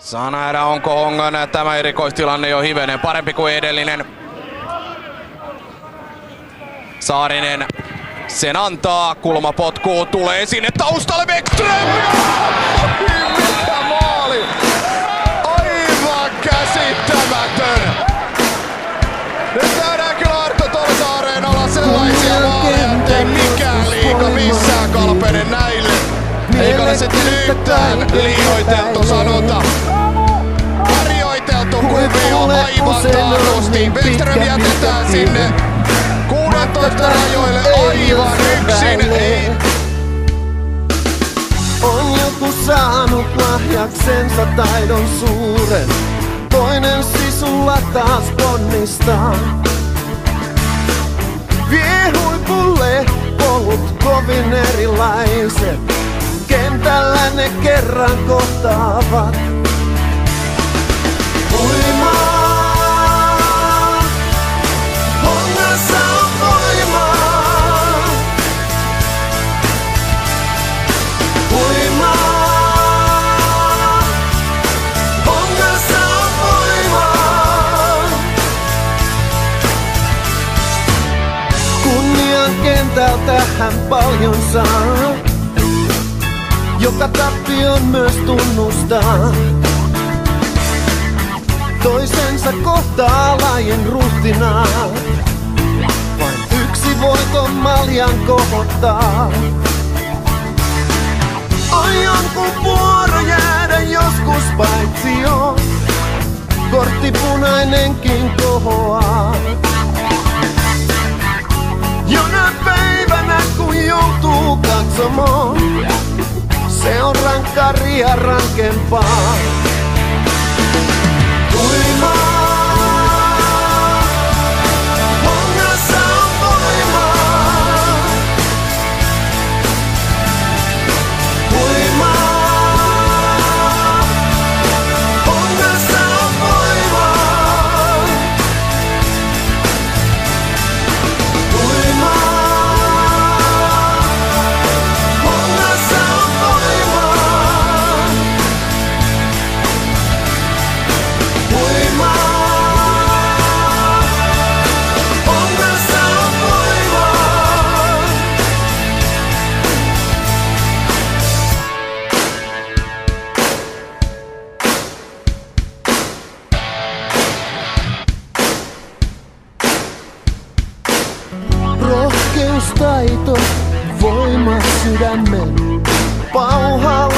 Saa nähdä, onko Hongan tämä erikoistilanne jo hivenen parempi kuin edellinen. Saarinen sen antaa, kulmapotku tulee sinne taustalle, Bäckström! Mikä maali! Aivan käsittämätön! Nyt nähdään kyllä Arto Tolsa-areenalla sellaisia maaleja, ettei mikään liiga missään kalpene näille. Eikä ole sitten yhtään liioiteltu sanota. Harjoiteltu kuvio aivan taatusti. Bäckström jätetään sinne 16 rajoille aivan yksin. On joku saanut lahjaksensa taidon suuren, toinen sisulla taas ponnistaa. Vie huipulle polut kovin erilaiset, kentällä ne kerran kohtaavat. Voimaa, Hongassa on voimaa. Voimaa, Hongassa on voimaa. Kunnian kentältä hän paljon saa, joka tappion myös tunnustaa. Toisensa kohtaa lajin ruhtinaa, vain yksi voiton maljan kohottaa. On jonkun vuoro jäädä joskus paitsioon, kortti punainenkin kohoaa. Jona päivänä kun joutuu katsomaan, se on rankkaria rankempaa. Voimaa, Hongassa on voimaa. Voimaa, Hongassa on voimaa. Voimaa, Hongassa on voimaa. Voimaa, Hongassa on voimaa. Rohkeustaito, voima sydämen, pauha